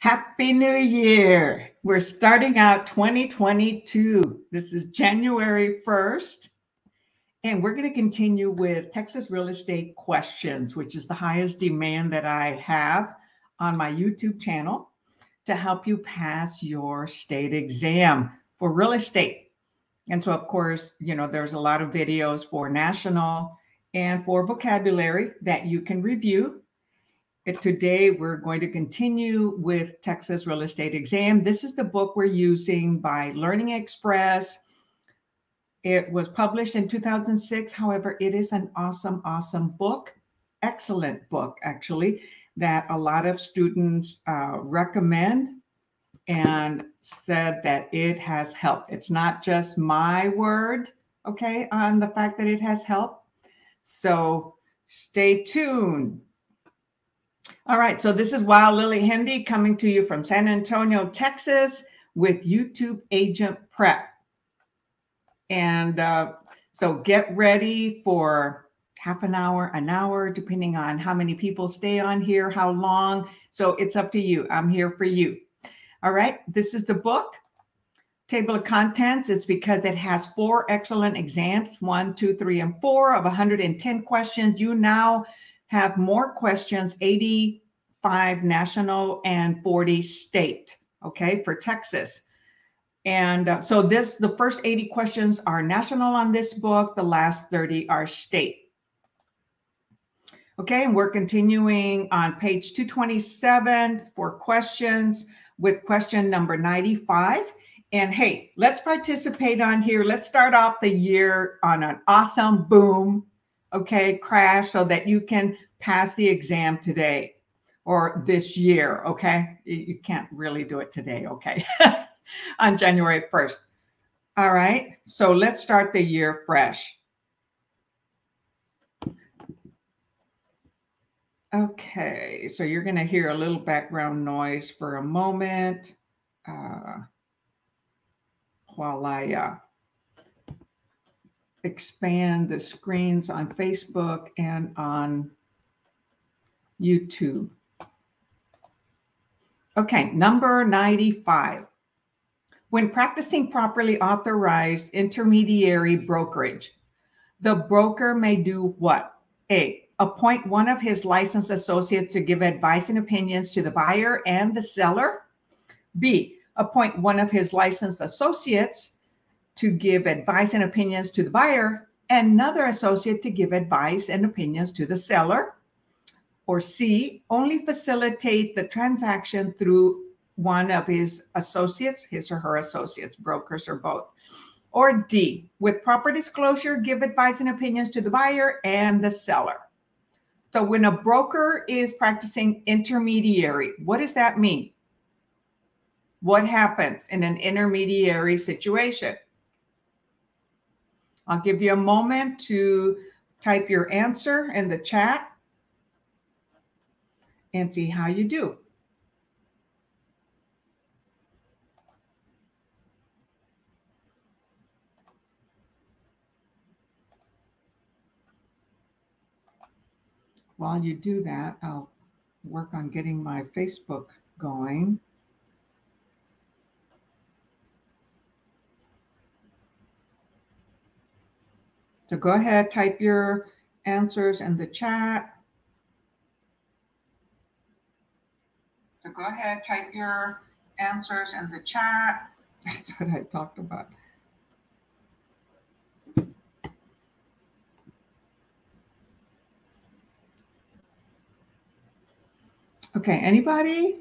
Happy New Year. We're starting out 2022. This is January 1st. And we're going to continue with Texas real estate questions, which is the highest demand that I have on my YouTube channel to help you pass your state exam for real estate. And so, of course, there's a lot of videos for national and for vocabulary that you can review. Today, we're going to continue with Texas Real Estate Exam. This is the book we're using by Learning Express. It was published in 2006. However, it is an awesome book, excellent book, actually, that a lot of students recommend and said that it has helped. It's not just my word, okay, on the fact that it has helped. So stay tuned. All right, so this is Lillie Hendy coming to you from San Antonio, Texas with YouTube AgentPrep. And so get ready for half an hour, depending on how many people stay on here, how long. So it's up to you. I'm here for you. All right, this is the book. Table of contents. It's because it has 4 excellent exams, 1, 2, 3, and 4 of 110 questions. You now have more questions, 85 national and 40 state, okay, for Texas. And so the first 80 questions are national on this book. The last 30 are state. Okay, and we're continuing on page 227 for questions with question number 95. And hey, let's participate on here. Let's start off the year on an awesome boom. Okay, crash so that you can pass the exam today or this year, okay? You can't really do it today, okay? On January 1st. All right, so let's start the year fresh. Okay, so you're going to hear a little background noise for a moment while I expand the screens on Facebook and on YouTube. Okay, number 95. When practicing properly authorized intermediary brokerage, the broker may do what? A, appoint one of his licensed associates to give advice and opinions to the buyer and the seller. B, appoint one of his licensed associates to give advice and opinions to the buyer, and another associate to give advice and opinions to the seller. Or C, only facilitate the transaction through one of his associates, his or her associates, brokers or both. Or D, with proper disclosure, give advice and opinions to the buyer and the seller. So when a broker is practicing intermediary, what does that mean? What happens in an intermediary situation? I'll give you a moment to type your answer in the chat and see how you do. While you do that, I'll work on getting my Facebook going. So go ahead, type your answers in the chat. So go ahead, type your answers in the chat. That's what I talked about. Okay, anybody?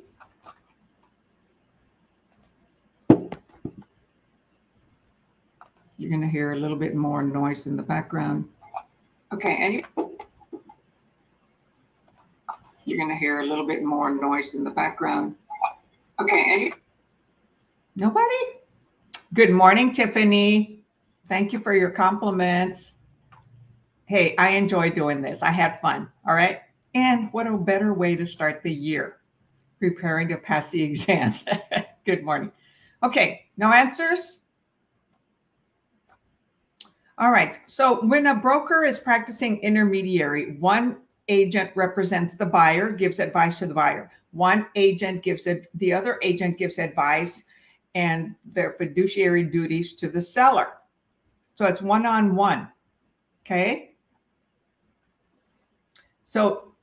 You're going to hear a little bit more noise in the background. Okay, you're going to hear a little bit more noise in the background. Okay, nobody? Good morning, Tiffany. Thank you for your compliments. Hey, I enjoy doing this. I had fun, all right? And what a better way to start the year, preparing to pass the exams. Good morning. Okay, no answers? All right, so when a broker is practicing intermediary, one agent represents the buyer, gives advice to the buyer. one agent gives it, the other agent gives advice and their fiduciary duties to the seller. So it's one-on-one. Okay. So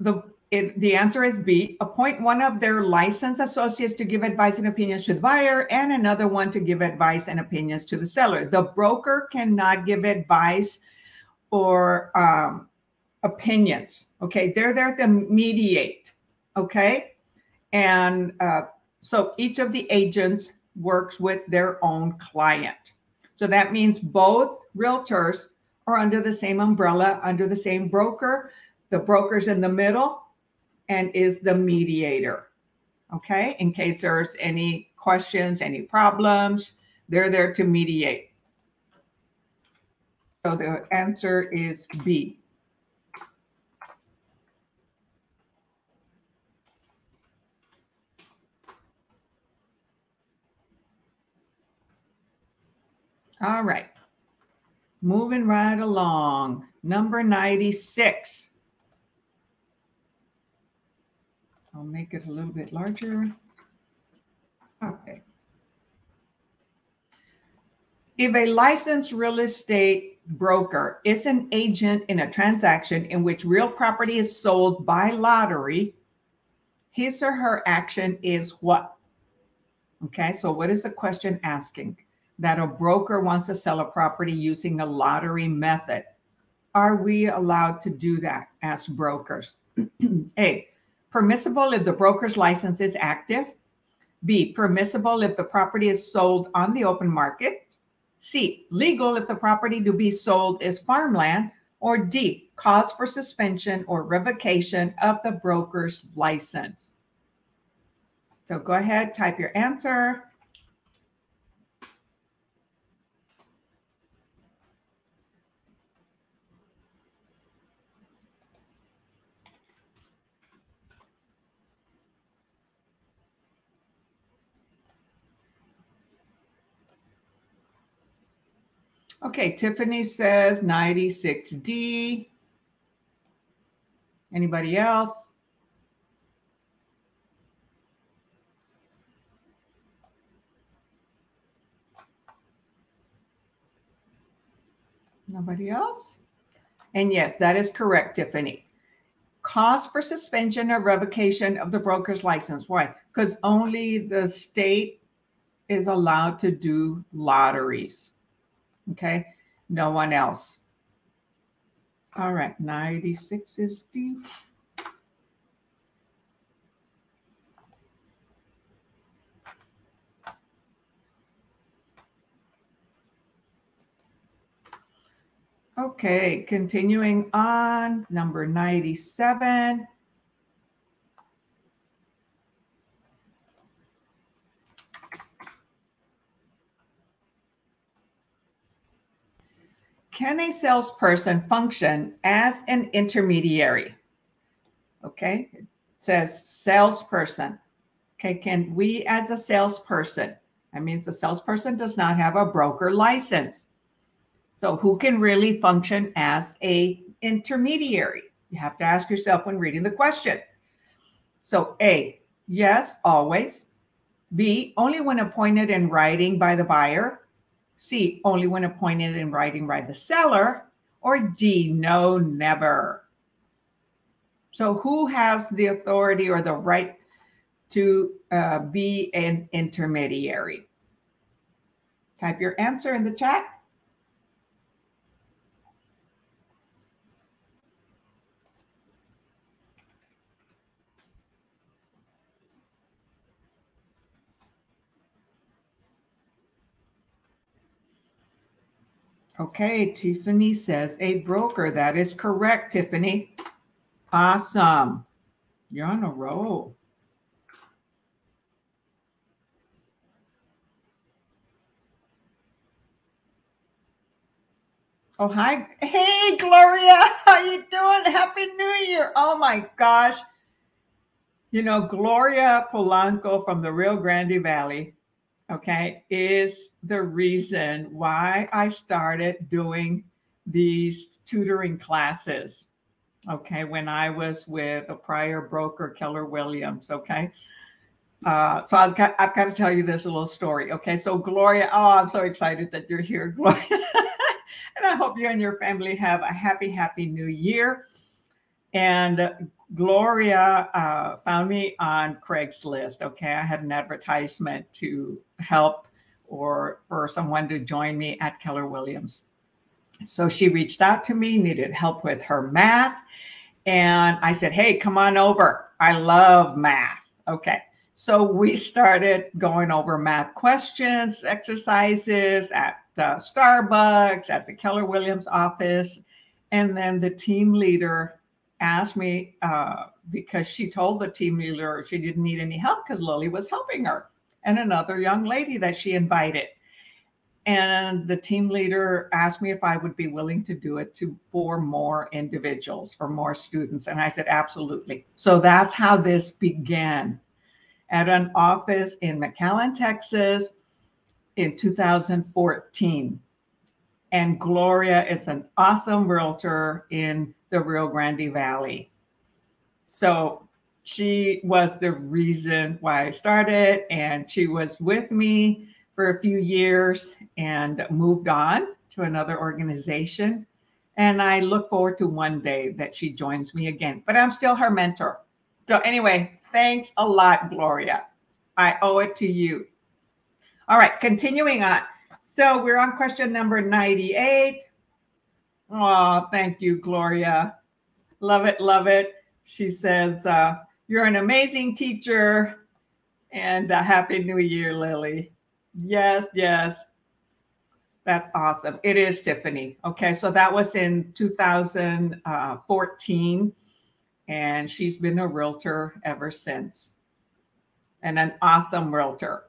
the answer is B. Appoint one of their licensed associates to give advice and opinions to the buyer and another one to give advice and opinions to the seller. The broker cannot give advice or opinions. Okay. They're there to mediate. Okay. And so each of the agents works with their own client. So that means both realtors are under the same umbrella, under the same broker. The broker's in the middle and is the mediator. Okay. In case there's any questions, any problems, they're there to mediate. So the answer is B. All right. Moving right along. Number 96. I'll make it a little bit larger. Okay. If a licensed real estate broker is an agent in a transaction in which real property is sold by lottery, his or her action is what? Okay, so what is the question asking? That a broker wants to sell a property using a lottery method. Are we allowed to do that as brokers? A, permissible if the broker's license is active. B, permissible if the property is sold on the open market. C, legal if the property to be sold is farmland. Or D, cause for suspension or revocation of the broker's license. So go ahead, type your answer. Okay, Tiffany says 96D. Anybody else? Nobody else? And yes, that is correct, Tiffany. Cause for suspension or revocation of the broker's license. Why? Because only the state is allowed to do lotteries. Okay, no one else. All right, 96 is D. Okay, continuing on, number 97. Can a salesperson function as an intermediary? Okay, it says salesperson. Okay, can we as a salesperson? That means the salesperson does not have a broker license. So who can really function as a intermediary? You have to ask yourself when reading the question. So A, yes, always. B, only when appointed in writing by the buyer. C, only when appointed in writing by the seller. Or D, no, never. So who has the authority or the right to be an intermediary? Type your answer in the chat. Okay, Tiffany says a broker. That is correct, Tiffany. Awesome. You're on a roll. Oh, hi. Hey, Gloria. How you doing? Happy New Year. Oh, my gosh. You know, Gloria Polanco from the Rio Grande Valley, okay, is the reason why I started doing these tutoring classes. Okay, when I was with a prior broker, Keller Williams. Okay. So I've got to tell you this little story. Okay, so Gloria, oh, I'm so excited that you're here, Gloria. And I hope you and your family have a happy new year. And Gloria found me on Craigslist. Okay, I had an advertisement to help or for someone to join me at Keller Williams. So she reached out to me, needed help with her math. And I said, hey, come on over. I love math. Okay. So we started going over math questions, exercises at Starbucks, at the Keller Williams office. And then the team leader asked me, because she told the team leader she didn't need any help because Lillie was helping her and another young lady that she invited. And the team leader asked me if I would be willing to do it for more individuals, for more students. And I said, absolutely. So that's how this began at an office in McAllen, Texas in 2014. And Gloria is an awesome realtor in the Rio Grande Valley. So she was the reason why I started, and she was with me for a few years and moved on to another organization. And I look forward to one day that she joins me again, but I'm still her mentor. So anyway, thanks a lot, Gloria. I owe it to you. All right, continuing on. So we're on question number 98. Oh, thank you, Gloria. Love it, love it. She says, you're an amazing teacher, and Happy New Year, Lillie. Yes, yes. That's awesome. It is, Tiffany. Okay, so that was in 2014, and she's been a realtor ever since, and an awesome realtor.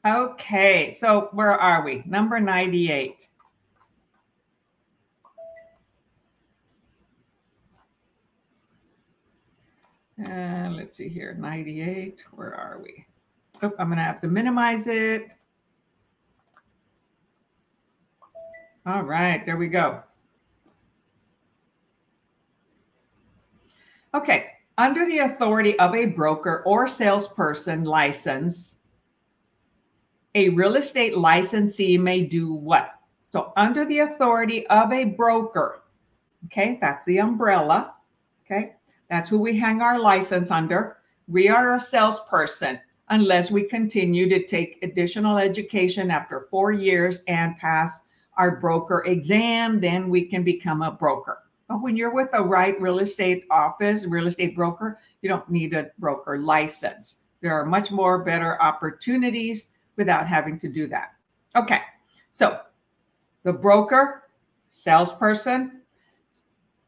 Okay, so where are we? Number 98. Let's see here, 98. Where are we? Oh, I'm going to have to minimize it. All right, there we go. Okay, under the authority of a broker or salesperson license, a real estate licensee may do what? So under the authority of a broker, okay, that's the umbrella, okay? That's who we hang our license under. We are a salesperson unless we continue to take additional education after 4 years and pass our broker exam, then we can become a broker. But when you're with a real estate office, real estate broker, you don't need a broker license. There are much more better opportunities without having to do that. Okay, so the broker, salesperson,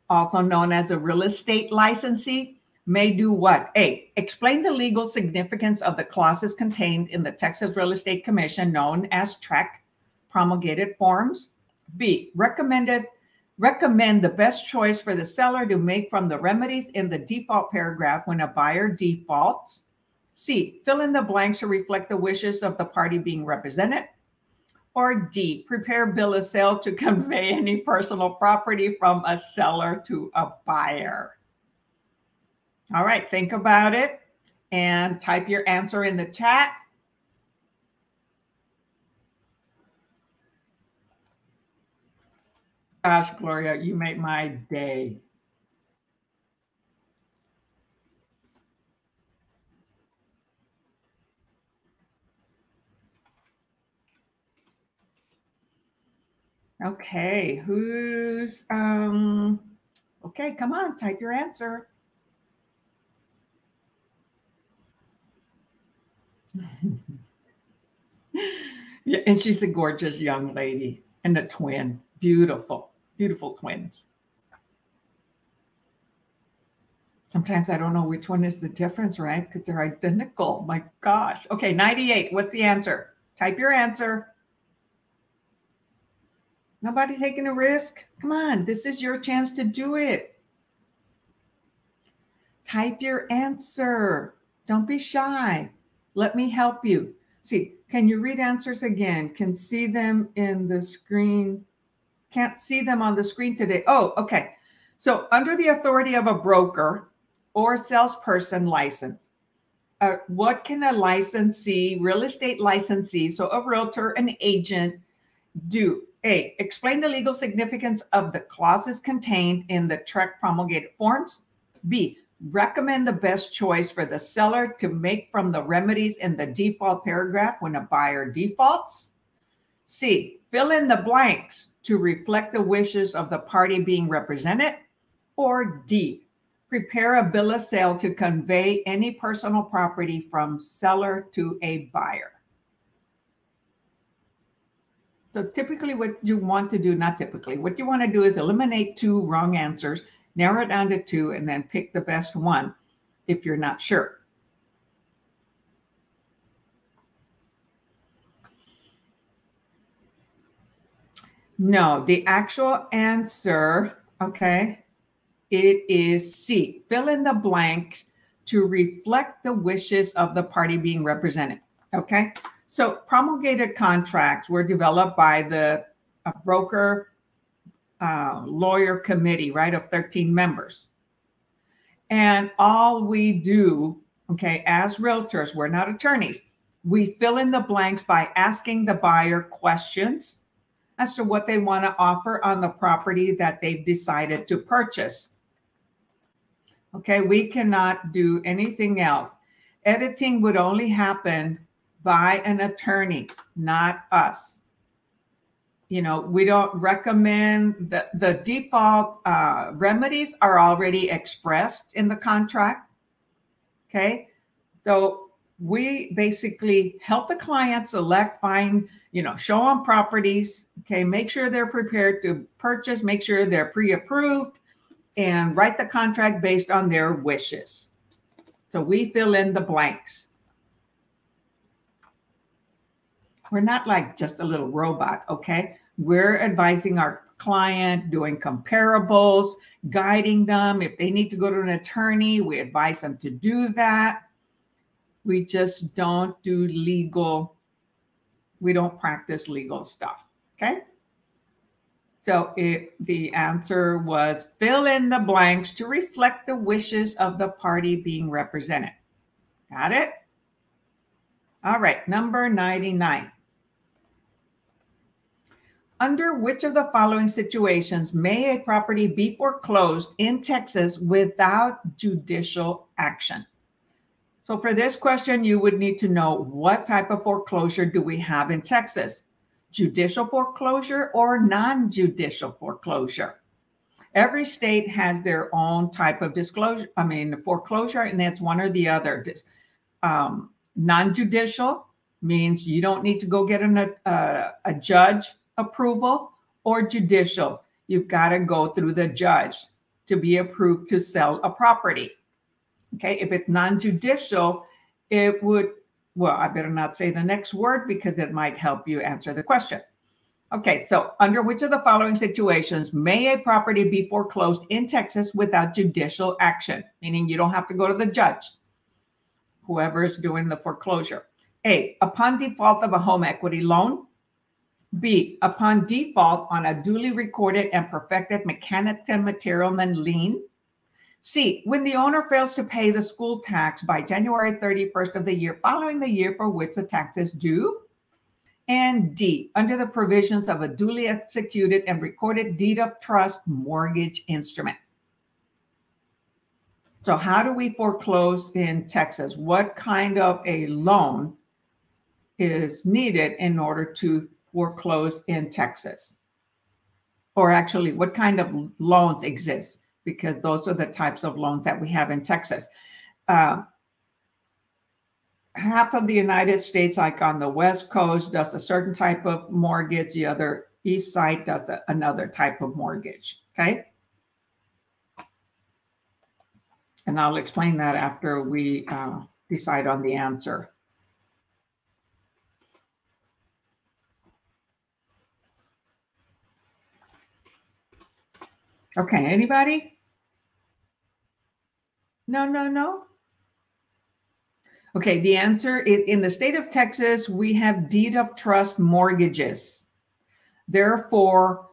also known as a real estate licensee, may do what? A, explain the legal significance of the clauses contained in the Texas Real Estate Commission, known as TREC, promulgated forms. B, recommend the best choice for the seller to make from the remedies in the default paragraph when a buyer defaults. C, fill in the blanks to reflect the wishes of the party being represented. Or D, prepare bill of sale to convey any personal property from a seller to a buyer. All right, think about it and type your answer in the chat. Gosh, Gloria, you made my day. Okay, who's, okay, come on, type your answer. Yeah, and she's a gorgeous young lady and a twin. Beautiful, beautiful twins. Sometimes I don't know which one is the difference, right? Because they're identical. My gosh. Okay, 98. What's the answer? Type your answer. Nobody taking a risk? Come on, this is your chance to do it. Type your answer. Don't be shy. Let me help you. See, can you read answers again? Can see them in the screen. Can't see them on the screen today. Oh, okay. So under the authority of a broker or salesperson license, what can a licensee, real estate licensee, so a realtor, an agent, do? A, explain the legal significance of the clauses contained in the TREC promulgated forms. B, recommend the best choice for the seller to make from the remedies in the default paragraph when a buyer defaults. C, fill in the blanks to reflect the wishes of the party being represented. Or D, prepare a bill of sale to convey any personal property from seller to a buyer. So typically what you want to do, not typically, what you want to do is eliminate 2 wrong answers, narrow it down to 2, and then pick the best one if you're not sure. No, the actual answer, okay, it is C. Fill in the blanks to reflect the wishes of the party being represented. Okay, so promulgated contracts were developed by the broker lawyer committee, right, of 13 members. And all we do, okay, as realtors, we're not attorneys, we fill in the blanks by asking the buyer questions as to what they want to offer on the property that they've decided to purchase. Okay, we cannot do anything else. Editing would only happen by an attorney, not us. You know, we don't recommend the default remedies are already expressed in the contract. Okay, so we basically help the client select, find, you know, show them properties. Okay, make sure they're prepared to purchase, make sure they're pre-approved, and write the contract based on their wishes. So we fill in the blanks. We're not like just a little robot, okay? We're advising our client, doing comparables, guiding them. If they need to go to an attorney, we advise them to do that. We just don't do legal, we don't practice legal stuff, okay? So the answer was fill in the blanks to reflect the wishes of the party being represented. Got it? All right, number 99. Under which of the following situations may a property be foreclosed in Texas without judicial action? So for this question, you would need to know what type of foreclosure do we have in Texas? Judicial foreclosure or non-judicial foreclosure? Every state has their own type of foreclosure, and it's one or the other. Non-judicial means you don't need to go get a judge approval, or judicial, you've got to go through the judge to be approved to sell a property. Okay, if it's non-judicial, it would, well, I better not say the next word because it might help you answer the question. Okay, so under which of the following situations may a property be foreclosed in Texas without judicial action? Meaning you don't have to go to the judge, whoever is doing the foreclosure. A, upon default of a home equity loan. B, upon default on a duly recorded and perfected mechanical materialman lien. C, when the owner fails to pay the school tax by January 31st of the year following the year for which the tax is due. And D, under the provisions of a duly executed and recorded deed of trust mortgage instrument. So how do we foreclose in Texas? What kind of a loan is needed in order to foreclose in Texas? Or actually, what kind of loans exist? Because those are the types of loans that we have in Texas. Half of the United States, like on the West Coast, does a certain type of mortgage. The other East side does another type of mortgage, okay? And I'll explain that after we decide on the answer. Okay, anybody? No. Okay, the answer is in the state of Texas, we have deed of trust mortgages. Therefore,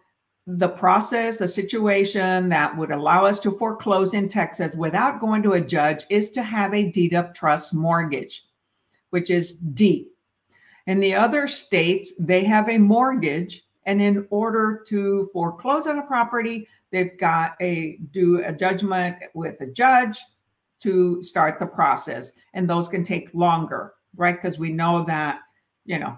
the process, the situation that would allow us to foreclose in Texas without going to a judge is to have a deed of trust mortgage, which is D. In the other states, they have a mortgage, and in order to foreclose on a property, they've got to do a judgment with a judge to start the process. And those can take longer, right? Because we know that,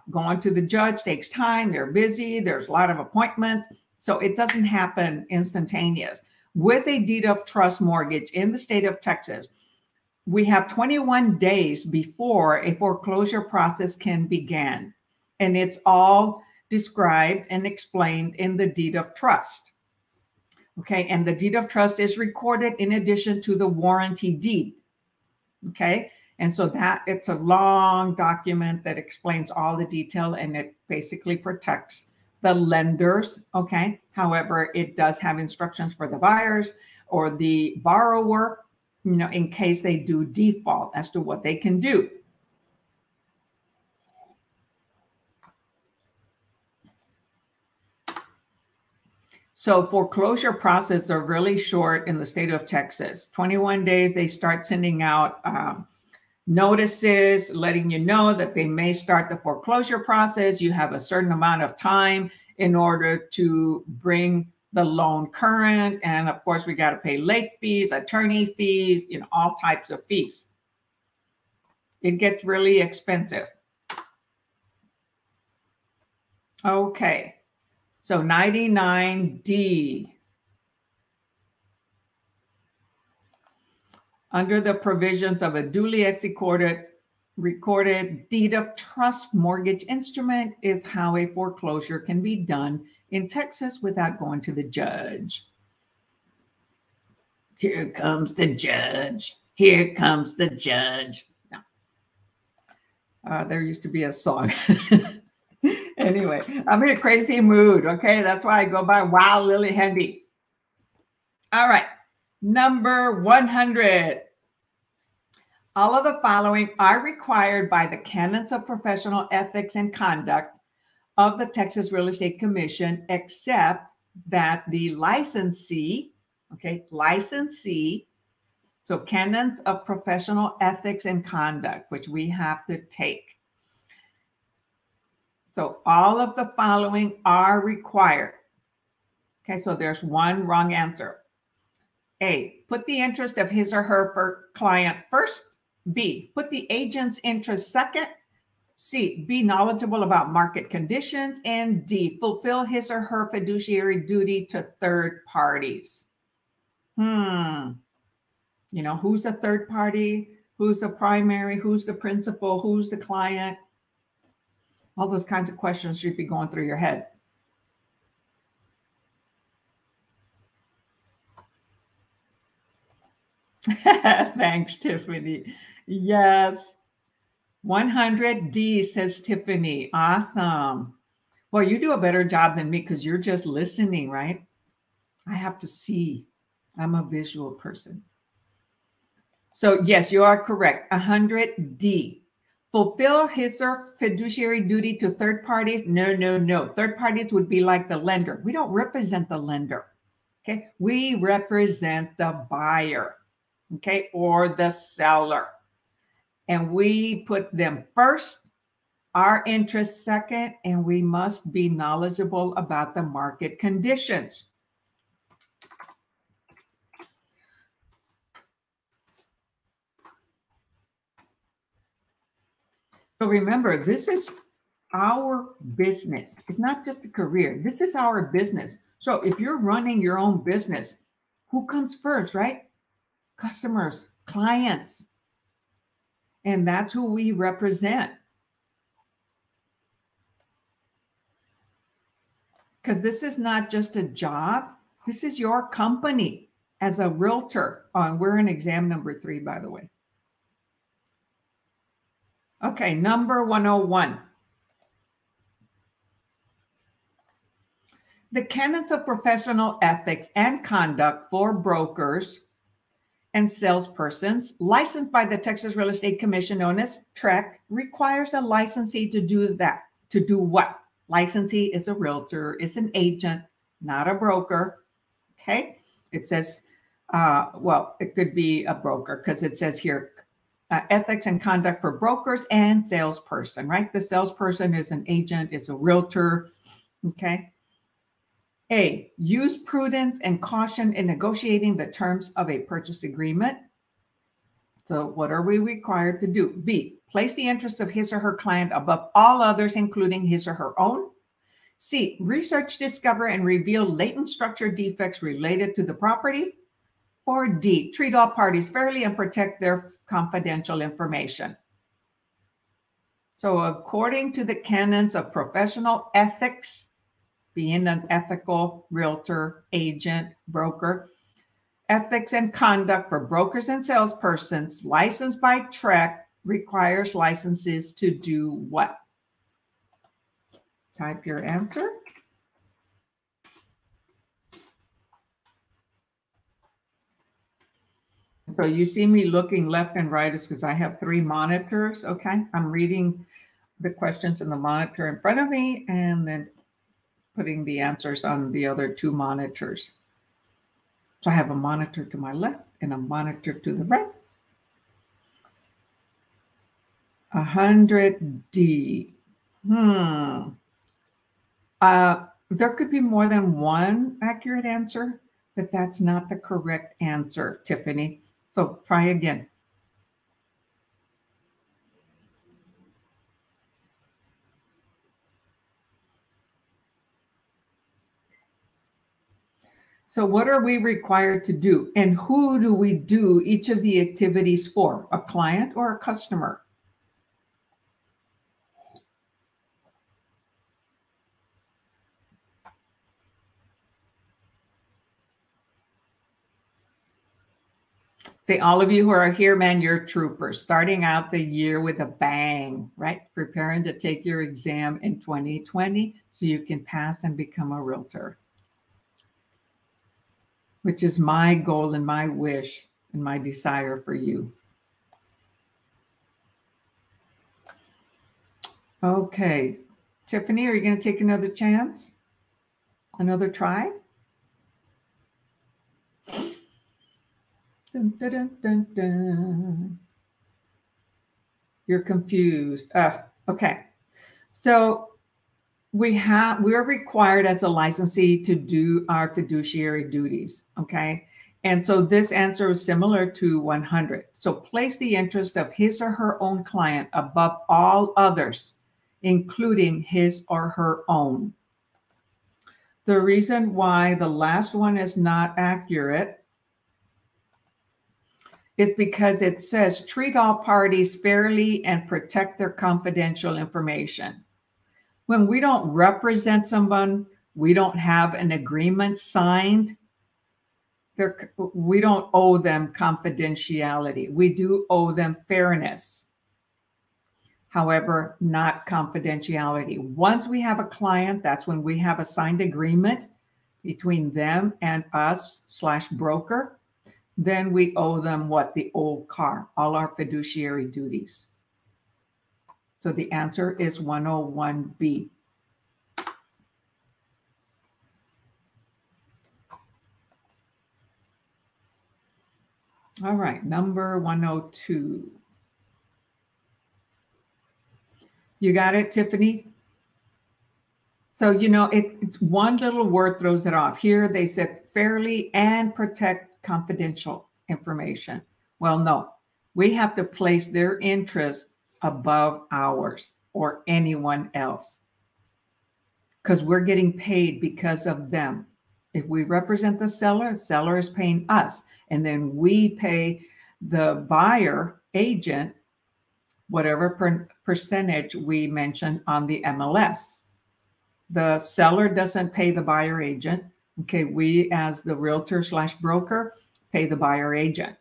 going to the judge takes time. They're busy. There's a lot of appointments. So it doesn't happen instantaneous. With a deed of trust mortgage in the state of Texas, we have 21 days before a foreclosure process can begin. And it's all described and explained in the deed of trust. Okay, and the deed of trust is recorded in addition to the warranty deed. Okay, and so that it's a long document that explains all the detail, and it basically protects the lenders. Okay, however, it does have instructions for the buyers or the borrower, in case they do default, as to what they can do. So foreclosure processes are really short in the state of Texas. 21 days, they start sending out notices, letting you know that they may start the foreclosure process. You have a certain amount of time in order to bring the loan current. And of course, we got to pay late fees, attorney fees, all types of fees. It gets really expensive. Okay. So 99D. Under the provisions of a duly recorded deed of trust mortgage instrument is how a foreclosure can be done in Texas without going to the judge. Here comes the judge. Here comes the judge. No. There used to be a song. Anyway, I'm in a crazy mood. Okay, that's why I go by Wow Lillie Handy. All right, number 100. All of the following are required by the canons of professional ethics and conduct of the Texas Real Estate Commission, except that the licensee, so canons of professional ethics and conduct, which we have to take. So all of the following are required. Okay, so there's one wrong answer. A, put the interest of his or her client first. B, put the agent's interest second. C, be knowledgeable about market conditions. And D, fulfill his or her fiduciary duty to third parties. Who's a third party? Who's a primary? Who's the principal? Who's the client? All those kinds of questions should be going through your head. Thanks, Tiffany. Yes. 100D, says Tiffany. Awesome. Well, you do a better job than me because you're just listening, right? I have to see. I'm a visual person. So yes, you are correct. 100D. Fulfill his or her fiduciary duty to third parties? No. Third parties would be like the lender. We don't represent the lender. Okay. We represent the buyer. Okay. Or the seller. And we put them first, our interest second, and we must be knowledgeable about the market conditions. So remember, this is our business. It's not just a career. This is our business. So if you're running your own business, who comes first, right? Customers, clients. And that's who we represent. Because this is not just a job. This is your company as a realtor. We're in exam number 3, by the way. Okay, number 101. The canons of professional ethics and conduct for brokers and salespersons licensed by the Texas Real Estate Commission, known as TREC, requires a licensee to do that. To do what? Licensee is a realtor, is an agent. not a broker. Okay. It says, well, it could be a broker because it says here, ethics and conduct for brokers and salesperson, right? The salesperson is an agent, is a realtor. Okay. A, use prudence and caution in negotiating the terms of a purchase agreement. So what are we required to do? B, place the interest of his or her client above all others, including his or her own. C, research, discover, and reveal latent structure defects related to the property. Or D, treat all parties fairly and protect their confidential information. So according to the canons of professional ethics, being an ethical realtor, agent, broker, ethics and conduct for brokers and salespersons licensed by TREC requires licenses to do what? Type your answer. So you see me looking left and right is because I have 3 monitors, okay? I'm reading the questions in the monitor in front of me and then putting the answers on the other 2 monitors. So I have a monitor to my left and a monitor to the right. 100D. There could be more than one accurate answer, but that's not the correct answer, Tiffany. So try again. So what are we required to do? And who do we do each of the activities for? A client or a customer? See, all of you who are here, man, you're troopers. Starting out the year with a bang, right? Preparing to take your exam in 2020 so you can pass and become a realtor, which is my goal and my wish and my desire for you. Okay. Tiffany, are you going to take another chance? Another try? Dun, dun, dun, dun, dun. You're confused. Okay. So we're required as a licensee to do our fiduciary duties. Okay. And so this answer is similar to 100. So place the interest of his or her own client above all others, including his or her own. The reason why the last one is not accurate is because it says treat all parties fairly and protect their confidential information. When we don't represent someone, we don't have an agreement signed, we don't owe them confidentiality. We do owe them fairness. However, not confidentiality. Once we have a client, that's when we have a signed agreement between them and us / broker. Then we owe them what? The old car, all our fiduciary duties. So the answer is 101B. All right, number 102. You got it, Tiffany? So, you know, it's one little word throws it off. Here they said fairly and protect confidential information. Well, no, we have to place their interest above ours or anyone else because we're getting paid because of them. If we represent the seller is paying us, and then we pay the buyer agent whatever percentage we mentioned on the MLS. The seller doesn't pay the buyer agent. Okay, we as the realtor / broker pay the buyer agent.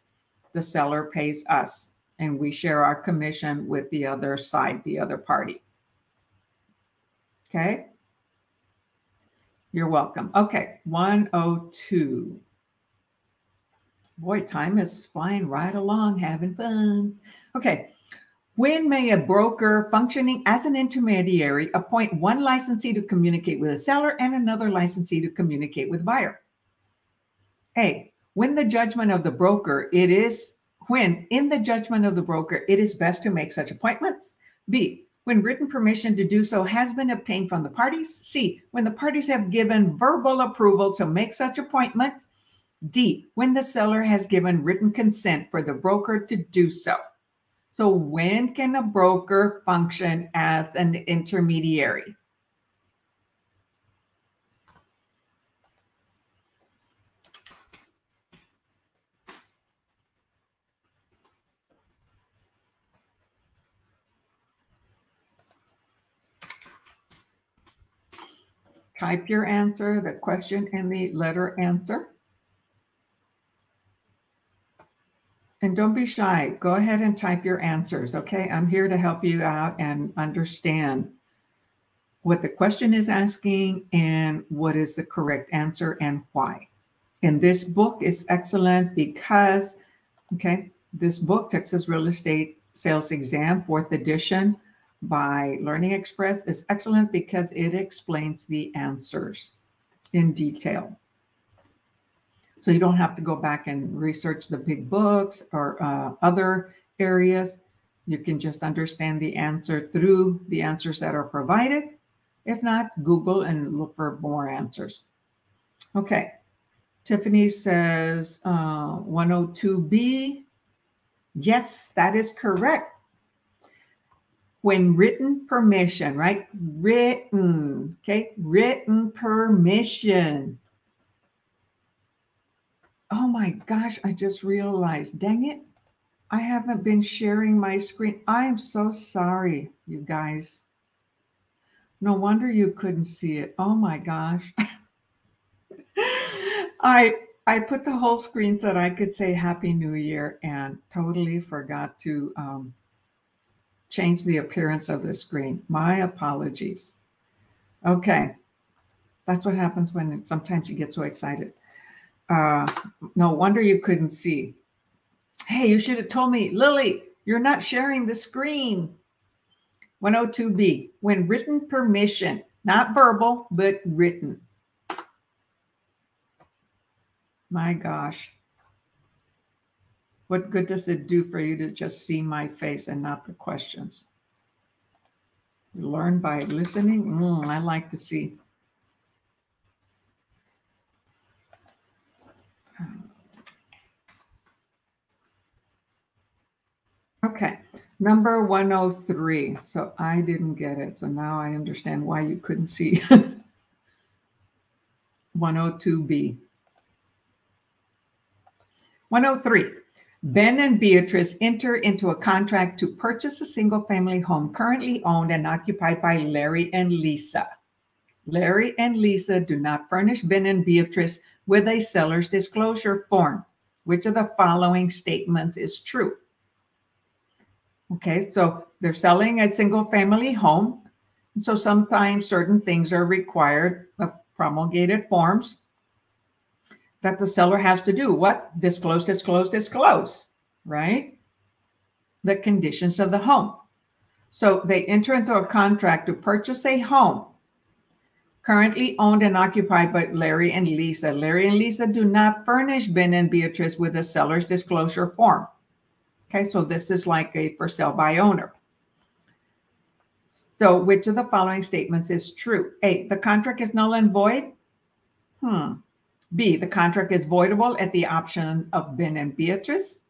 The seller pays us, and we share our commission with the other side, the other party. Okay. You're welcome. Okay, 102. Boy, time is flying right along, having fun. Okay, When may a broker functioning as an intermediary appoint one licensee to communicate with a seller and another licensee to communicate with buyer? A, when in the judgment of the broker, it is best to make such appointments. B, when written permission to do so has been obtained from the parties. C, when the parties have given verbal approval to make such appointments. D, when the seller has given written consent for the broker to do so. So when can a broker function as an intermediary? Type your answer, the question and the letter answer. And don't be shy. Go ahead and type your answers, okay? I'm here to help you out and understand what the question is asking and what is the correct answer and why. And this book is excellent because, okay, this book, Texas Real Estate Sales Exam, 4th edition by Learning Express, is excellent because it explains the answers in detail. So you don't have to go back and research the big books or other areas. You can just understand the answer through the answers that are provided. If not, Google and look for more answers. Okay. Tiffany says 102B. Yes, that is correct. When written permission, right? Written, okay? Written permission. Oh my gosh, I just realized, dang it. I haven't been sharing my screen. I am so sorry, you guys. No wonder you couldn't see it. Oh my gosh. I put the whole screen so that I could say Happy New Year and totally forgot to change the appearance of the screen. My apologies. Okay. That's what happens when sometimes you get so excited. No wonder you couldn't see. Hey, you should have told me, Lily, you're not sharing the screen. 102B, when written permission, not verbal, but written. My gosh. What good does it do for you to just see my face and not the questions? You learn by listening. I like to see. Okay, number 103. So I didn't get it. So now I understand why you couldn't see. 102B. 103. Ben and Beatrice enter into a contract to purchase a single-family home currently owned and occupied by Larry and Lisa. Larry and Lisa do not furnish Ben and Beatrice with a seller's disclosure form. Which of the following statements is true? Okay, so they're selling a single-family home. So sometimes certain things are required of promulgated forms that the seller has to do. What? Disclose, disclose, disclose, right? The conditions of the home. So they enter into a contract to purchase a home currently owned and occupied by Larry and Lisa. Larry and Lisa do not furnish Ben and Beatrice with a seller's disclosure form. Okay, so this is like a for sale by owner. So which of the following statements is true? A, the contract is null and void. B, the contract is voidable at the option of Ben and Beatrice.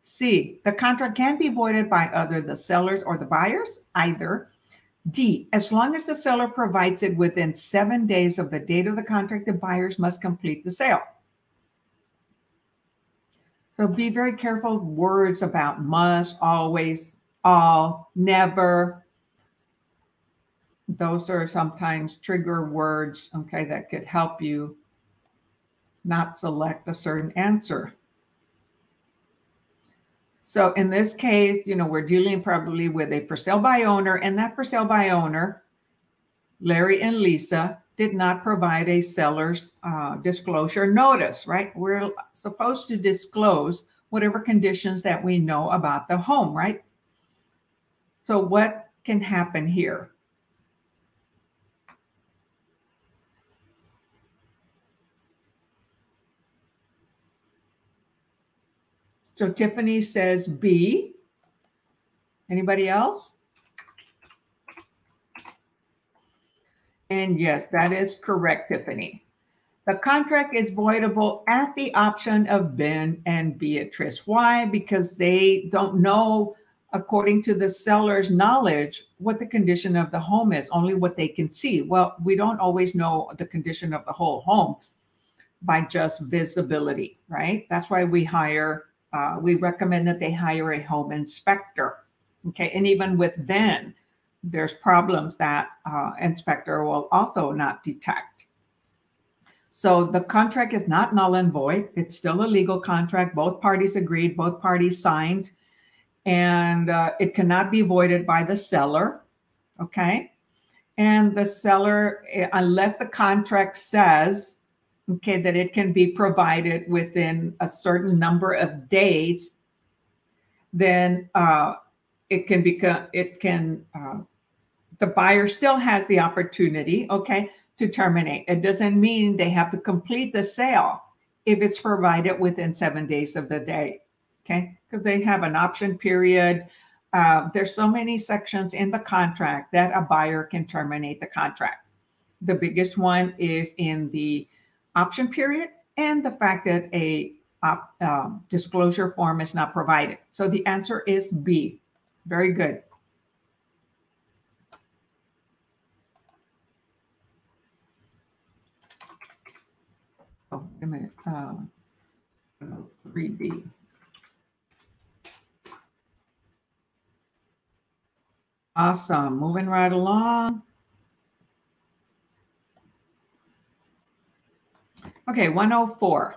C, the contract can be voided by either the sellers or the buyers, either. D, as long as the seller provides it within 7 days of the date of the contract, the buyers must complete the sale. So be very careful with words about must, always, all, never. Those are sometimes trigger words, okay, that could help you not select a certain answer. So in this case, we're dealing probably with a for sale by owner, and that for sale by owner, Larry and Lisa, did not provide a seller's disclosure notice, right? We're supposed to disclose whatever conditions that we know about the home, right? So what can happen here? So Tiffany says B. Anybody else? And yes, that is correct, Tiffany. The contract is voidable at the option of Ben and Beatrice. Why? Because they don't know, according to the seller's knowledge, what the condition of the home is, only what they can see. Well, we don't always know the condition of the whole home by just visibility, right? That's why we recommend that they hire a home inspector. Okay, and even with then, there's problems that inspector will also not detect. So the contract is not null and void. It's still a legal contract. Both parties agreed, both parties signed, and it cannot be voided by the seller. Okay, and the seller, unless the contract says, okay, that it can be provided within a certain number of days, then the buyer still has the opportunity, okay, to terminate. It doesn't mean they have to complete the sale if it's provided within 7 days of the day, okay, because they have an option period. There's so many sections in the contract that a buyer can terminate the contract. The biggest one is in the option period and the fact that a disclosure form is not provided. So the answer is B. Very good. Oh, wait a minute. 3B. Awesome. Moving right along. Okay, 104.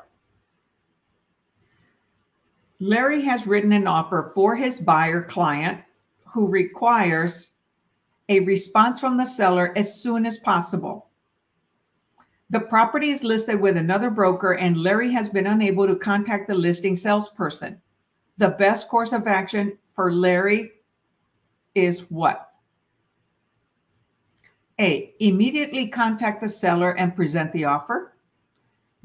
Larry has written an offer for his buyer client who requires a response from the seller as soon as possible. The property is listed with another broker and Larry has been unable to contact the listing salesperson. The best course of action for Larry is what? A, immediately contact the seller and present the offer.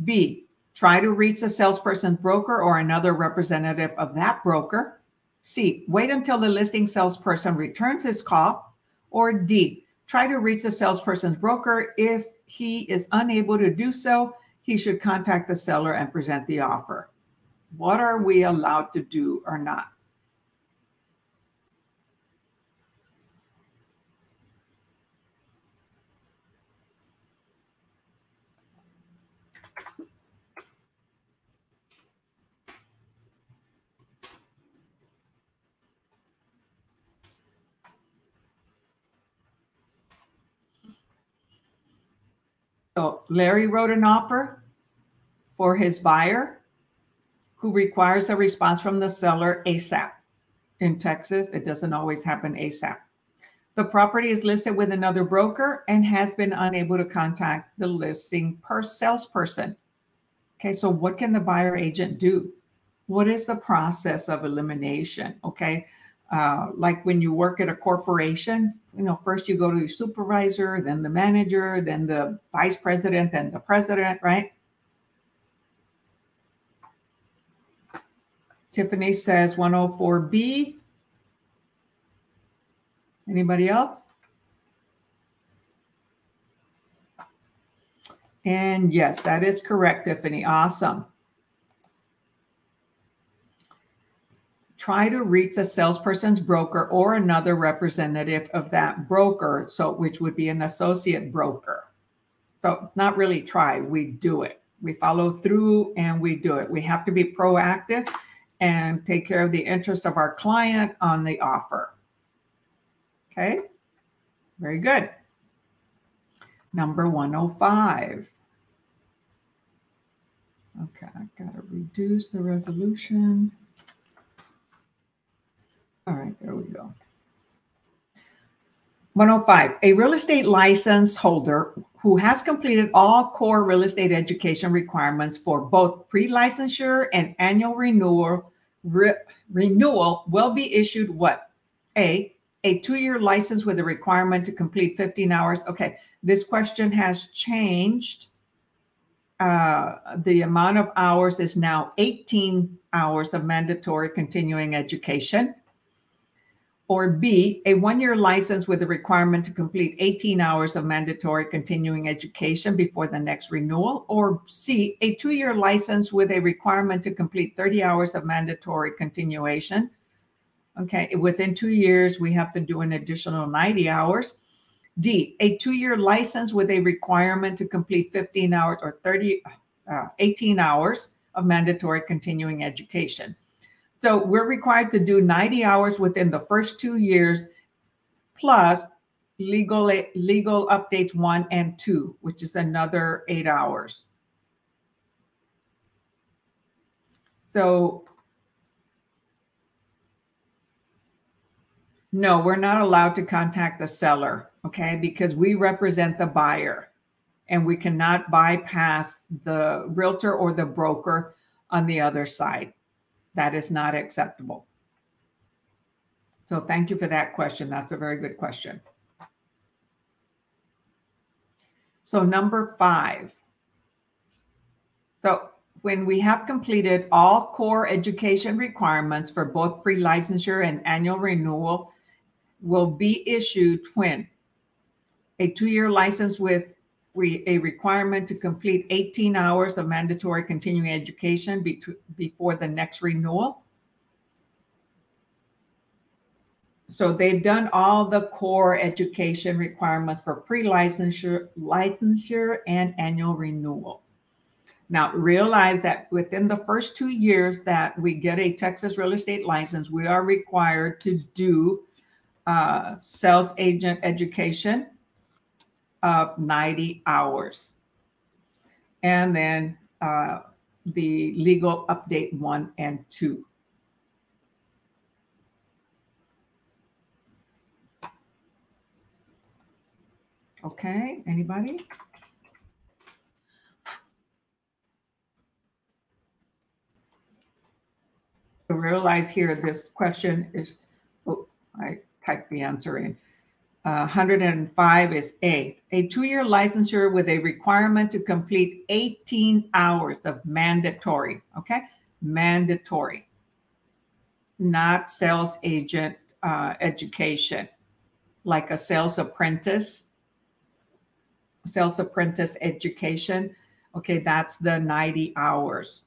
B, try to reach the salesperson's broker or another representative of that broker. C, wait until the listing salesperson returns his call. Or D, try to reach the salesperson's broker. If he is unable to do so, he should contact the seller and present the offer. What are we allowed to do or not? So Larry wrote an offer for his buyer who requires a response from the seller ASAP. In Texas, it doesn't always happen ASAP. The property is listed with another broker and has been unable to contact the listing salesperson. Okay, so what can the buyer agent do? What is the process of elimination? Okay, like when you work at a corporation, first you go to the supervisor, then the manager, then the vice president, then the president, right? Tiffany says 104B. Anybody else? And yes, that is correct, Tiffany. Awesome. Try to reach a salesperson's broker or another representative of that broker, which would be an associate broker. So not really try, we do it. We follow through and we do it. We have to be proactive and take care of the interest of our client on the offer. Okay, very good. Number 105. Okay, I've got to reduce the resolution. All right, there we go. 105, a real estate license holder who has completed all core real estate education requirements for both pre-licensure and annual renewal will be issued what? A a 2-year license with a requirement to complete 15 hours. Okay, this question has changed. The amount of hours is now 18 hours of mandatory continuing education. Or B, a 1-year license with a requirement to complete 18 hours of mandatory continuing education before the next renewal. Or C, a 2-year license with a requirement to complete 30 hours of mandatory continuation. Okay, within 2 years, we have to do an additional 90 hours. D, a 2-year license with a requirement to complete 15 hours or 18 hours of mandatory continuing education. So we're required to do 90 hours within the first 2 years, plus legal updates 1 and 2, which is another 8 hours. So no, we're not allowed to contact the seller, okay, because we represent the buyer and we cannot bypass the realtor or the broker on the other side. That is not acceptable. So thank you for that question. That's a very good question. So number 5. So when we have completed all core education requirements for both pre-licensure and annual renewal, will be issued when a 2-year license with a requirement to complete 18 hours of mandatory continuing education before the next renewal. So they've done all the core education requirements for pre-licensure, licensure, and annual renewal. Now, realize that within the first 2 years that we get a Texas real estate license, we are required to do sales agent education of 90 hours. And then the legal update 1 and 2. Okay, anybody? So realize here this question is, oh, I typed the answer in. 105 is A 2-year licensure with a requirement to complete 18 hours of mandatory, okay? Mandatory, not sales agent education, like a sales apprentice education. Okay, that's the 90 hours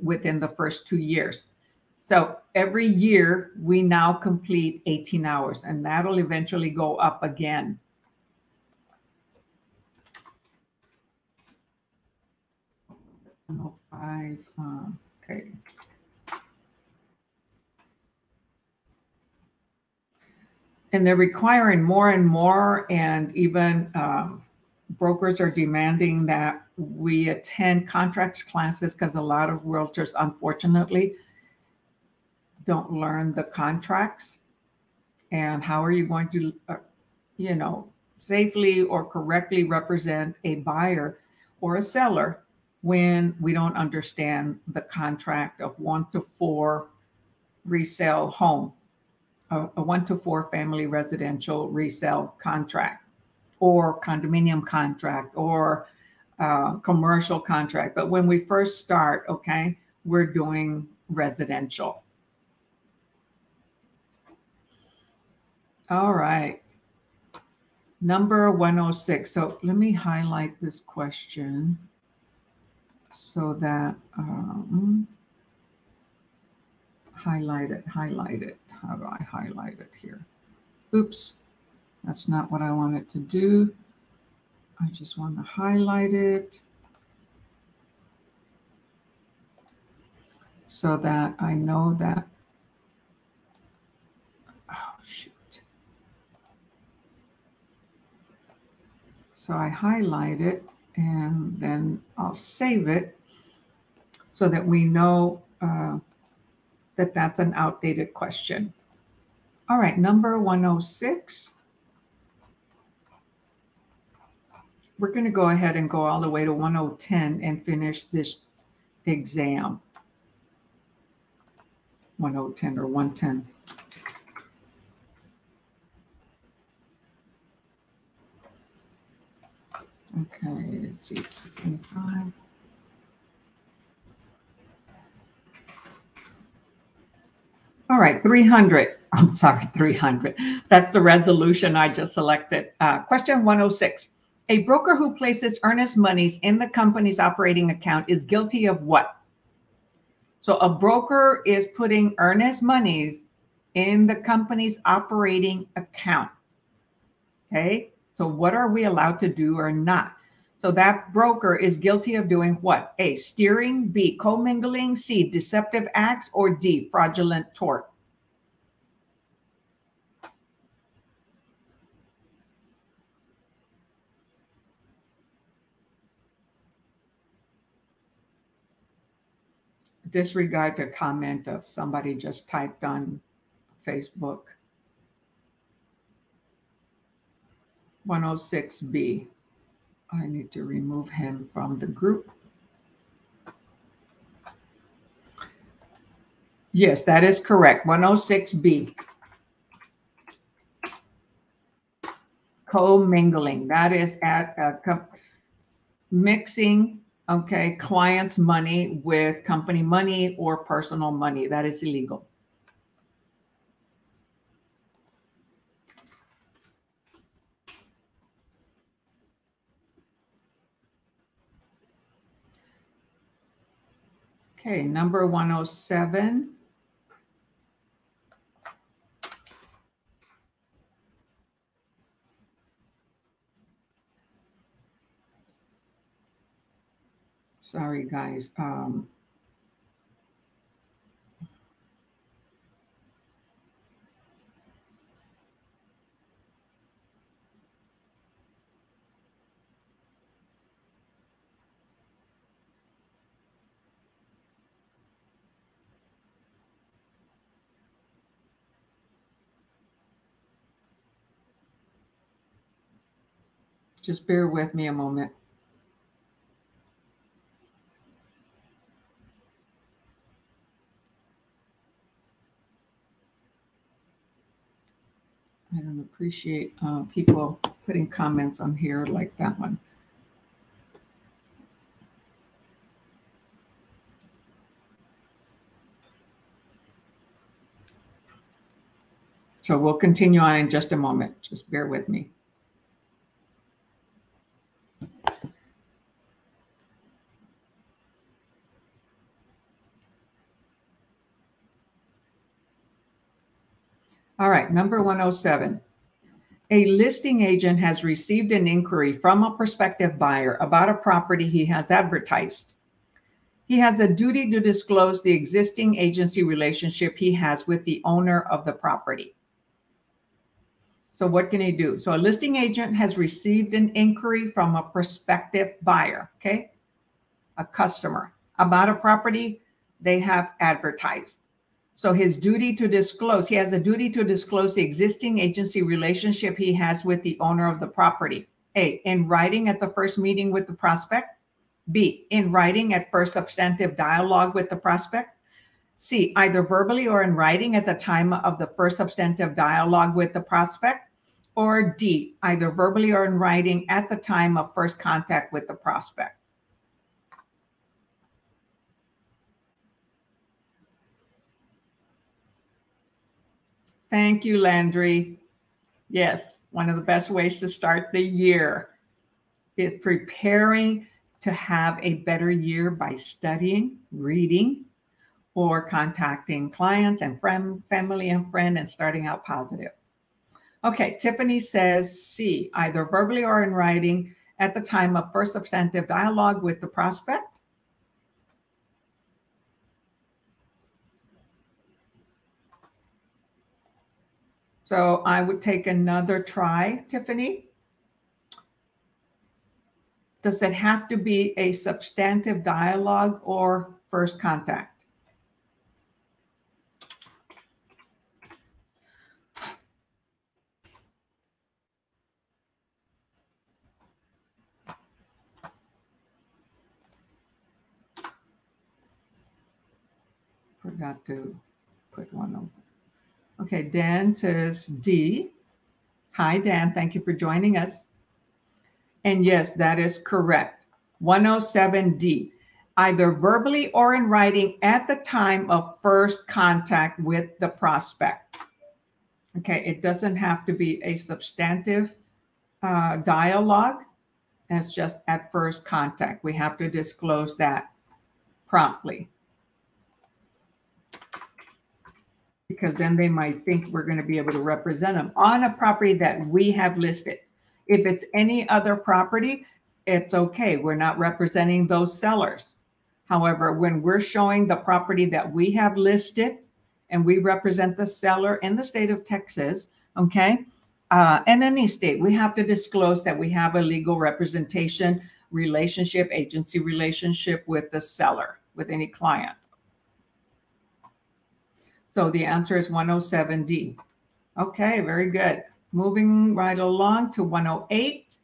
within the first 2 years. So every year we now complete 18 hours, and that'll eventually go up again. Okay. And they're requiring more and more, and even brokers are demanding that we attend contracts classes because a lot of realtors, unfortunately, don't learn the contracts. And how are you going to, safely or correctly represent a buyer or a seller when we don't understand the contract of 1 to 4 resale home, a 1 to 4 family residential resale contract, or condominium contract, or commercial contract. But when we first start, okay, we're doing residential. All right. Number 106. So let me highlight this question so that highlight it. How do I highlight it here? Oops, that's not what I wanted to do. I just want to highlight it so that I know that. Oh, shoot. So I highlight it and then I'll save it so that we know that that's an outdated question. All right, number 106. We're going to go ahead and go all the way to 1010 and finish this exam. 1010 or 110. Okay, let's see. 25. All right, 300. I'm sorry, 300. That's the resolution I just selected. Question 106. A broker who places earnest monies in the company's operating account is guilty of what? So a broker is putting earnest monies in the company's operating account. Okay, so what are we allowed to do or not? So that broker is guilty of doing what? A, steering, B, commingling, C, deceptive acts, or D, fraudulent tort. Disregard the comment of somebody just typed on Facebook. 106B. I need to remove him from the group. Yes, that is correct. 106B. Commingling. That is at mixing, okay, clients' money with company money or personal money. That is illegal. Okay, number 107. Sorry, guys. Just bear with me a moment. I don't appreciate people putting comments on here like that one. So we'll continue on in just a moment. Just bear with me. All right, number 107. A listing agent has received an inquiry from a prospective buyer about a property he has advertised. He has a duty to disclose the existing agency relationship he has with the owner of the property. So what can he do? So a listing agent has received an inquiry from a prospective buyer, okay, a customer, about a property they have advertised. So his duty to disclose, he has a duty to disclose the existing agency relationship he has with the owner of the property. A, in writing at the first meeting with the prospect. B, in writing at first substantive dialogue with the prospect. C, either verbally or in writing at the time of the first substantive dialogue with the prospect. Or D, either verbally or in writing at the time of first contact with the prospect. Thank you, Landry. Yes, one of the best ways to start the year is preparing to have a better year by studying, reading, or contacting clients and family and friends and starting out positive. Okay, Tiffany says C, either verbally or in writing at the time of first substantive dialogue with the prospect. So I would take another try, Tiffany. Does it have to be a substantive dialogue or first contact? Forgot to put one of them. Okay, Dan says D. Hi, Dan. Thank you for joining us. And yes, that is correct. 107D, either verbally or in writing at the time of first contact with the prospect. Okay, it doesn't have to be a substantive dialogue. It's just at first contact. We have to disclose that promptly, because then they might think we're going to be able to represent them on a property that we have listed. If it's any other property, it's okay. We're not representing those sellers. However, when we're showing the property that we have listed and we represent the seller in the state of Texas, okay, and any state, we have to disclose that we have a legal representation relationship, agency relationship with the seller, with any client. So the answer is 107D. Okay, very good. Moving right along to 108.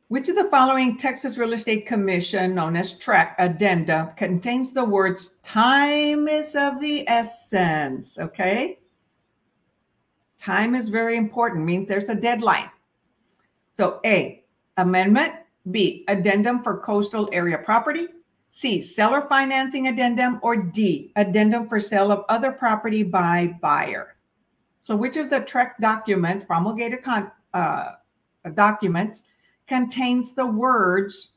Which of the following Texas Real Estate Commission, known as TREC addenda, contains the words time is of the essence? Okay. Time is very important, means there's a deadline. So A, amendment. B, addendum for coastal area property. C, seller financing addendum. Or D, addendum for sale of other property by buyer. So which of the TREC documents, promulgated documents, contains the words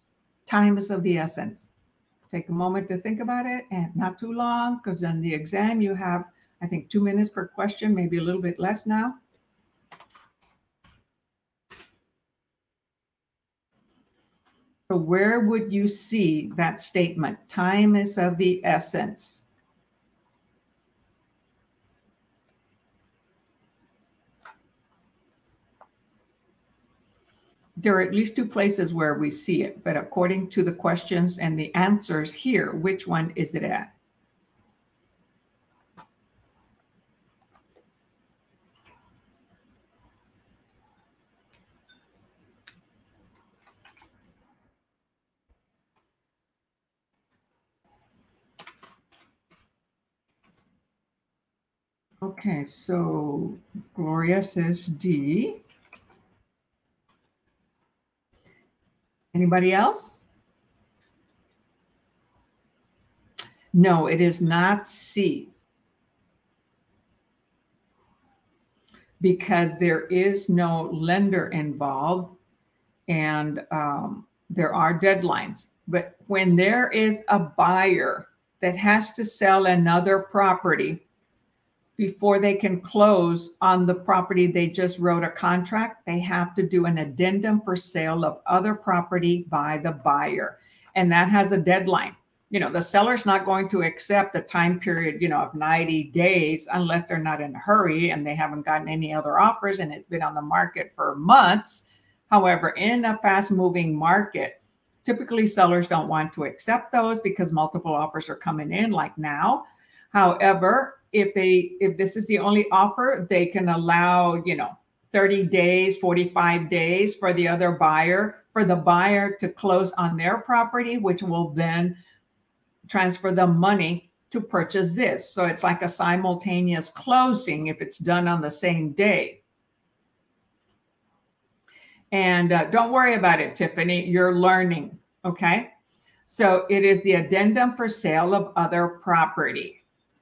time is of the essence? Take a moment to think about it, and not too long, because on the exam you have, I think, 2 minutes per question, maybe a little bit less now. So where would you see that statement? Time is of the essence. There are at least 2 places where we see it, but according to the questions and the answers here, which one is it at? Okay, so Gloria says D. Anybody else? No, it is not C. Because there is no lender involved, and there are deadlines. But when there is a buyer that has to sell another property before they can close on the property they just wrote a contract, they have to do an addendum for sale of other property by the buyer. And that has a deadline. You know, the seller's not going to accept a time period, you know, of 90 days unless they're not in a hurry and they haven't gotten any other offers and it's been on the market for months. However, in a fast-moving market, typically sellers don't want to accept those because multiple offers are coming in, like now. However, if this is the only offer, they can allow, you know, 30 days, 45 days for the other buyer, for the buyer to close on their property, which will then transfer the money to purchase this. So it's like a simultaneous closing if it's done on the same day. And don't worry about it, Tiffany, you're learning, okay? So it is the addendum for sale of other property.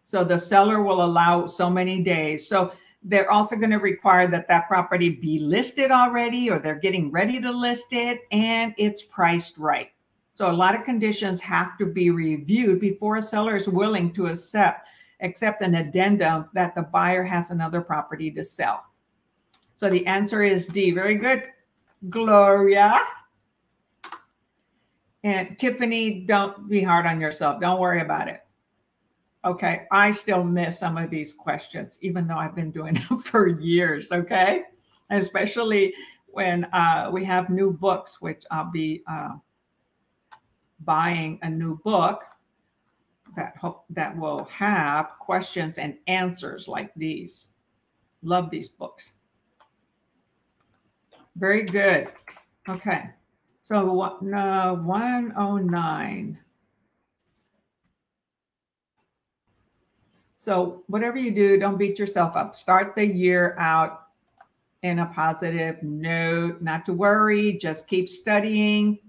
So the seller will allow so many days. So they're also going to require that that property be listed already, or they're getting ready to list it, and it's priced right. So a lot of conditions have to be reviewed before a seller is willing to accept an addendum that the buyer has another property to sell. So the answer is D. Very good, Gloria. And Tiffany, don't be hard on yourself. Don't worry about it. Okay, I still miss some of these questions, even though I've been doing them for years, okay? Especially when we have new books, which I'll be buying a new book that will have questions and answers like these. Love these books. Very good. Okay, so 109. So whatever you do, don't beat yourself up. Start the year out in a positive note, not to worry, just keep studying,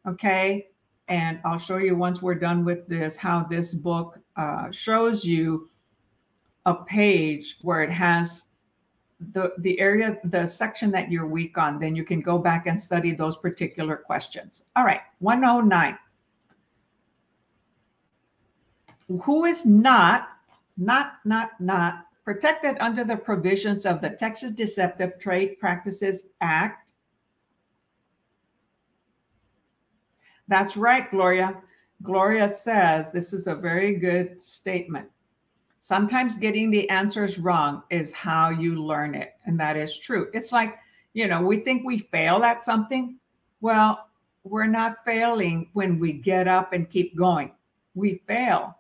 okay? And I'll show you once we're done with this, how this book shows you a page where it has the area, the section that you're weak on, then you can go back and study those particular questions. All right, 109. Who is not protected under the provisions of the Texas Deceptive Trade Practices Act? That's right, Gloria. Gloria says this is a very good statement. Sometimes getting the answers wrong is how you learn it. And that is true. It's like, you know, we think we fail at something. Well, we're not failing when we get up and keep going. We fail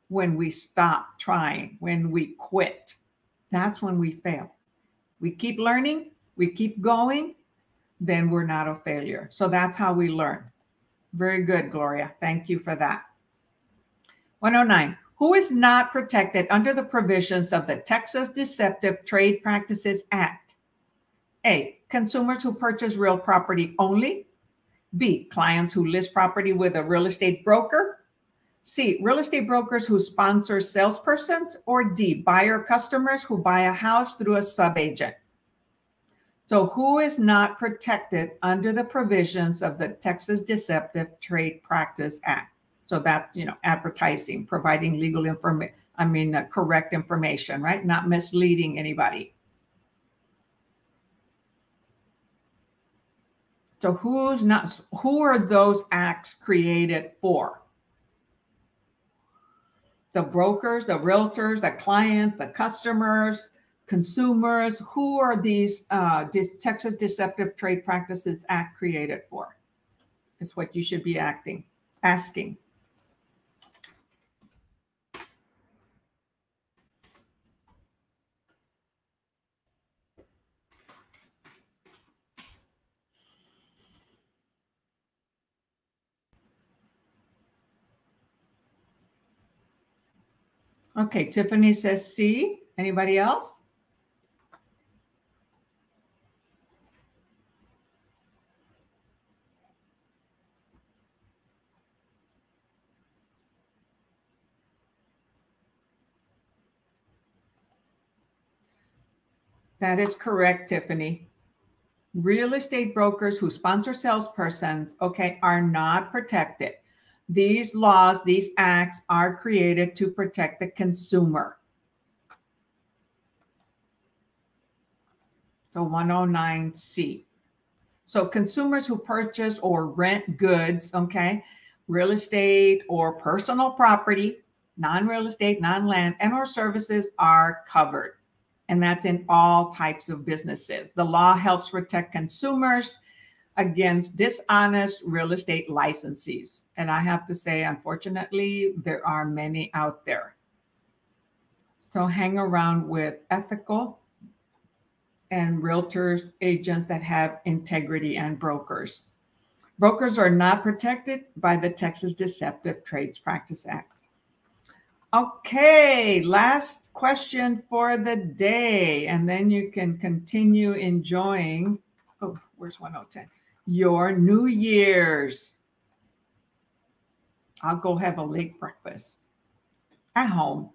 when we stop trying, when we quit. That's when we fail. We keep learning, we keep going, then we're not a failure. So that's how we learn. Very good, Gloria. Thank you for that. 109. Who is not protected under the provisions of the Texas Deceptive Trade Practices Act? A, consumers who purchase real property only. B, clients who list property with a real estate broker. C, real estate brokers who sponsor salespersons. Or D, buyer customers who buy a house through a subagent. So who is not protected under the provisions of the Texas Deceptive Trade Practice Act? So that's, you know, advertising, providing legal information, correct information, right? Not misleading anybody. So who are those acts created for? The brokers, the realtors, the clients, the customers, consumers. Who are these Texas Deceptive Trade Practices Act created for? Is what you should be asking. Okay, Tiffany says C. Anybody else? That is correct, Tiffany. Real estate brokers who sponsor salespersons, okay, are not protected. These laws, these acts are created to protect the consumer. So 109C. So consumers who purchase or rent goods, okay, real estate or personal property, non-real estate, non-land, and or services are covered. And that's in all types of businesses. The law helps protect consumers against dishonest real estate licensees. And I have to say, unfortunately, there are many out there. So hang around with ethical and realtors, agents that have integrity, and brokers. Brokers are not protected by the Texas Deceptive Trades Practice Act. Okay, last question for the day, and then you can continue enjoying, oh, where's 1010? Your New Year's. I'll go have a late breakfast at home.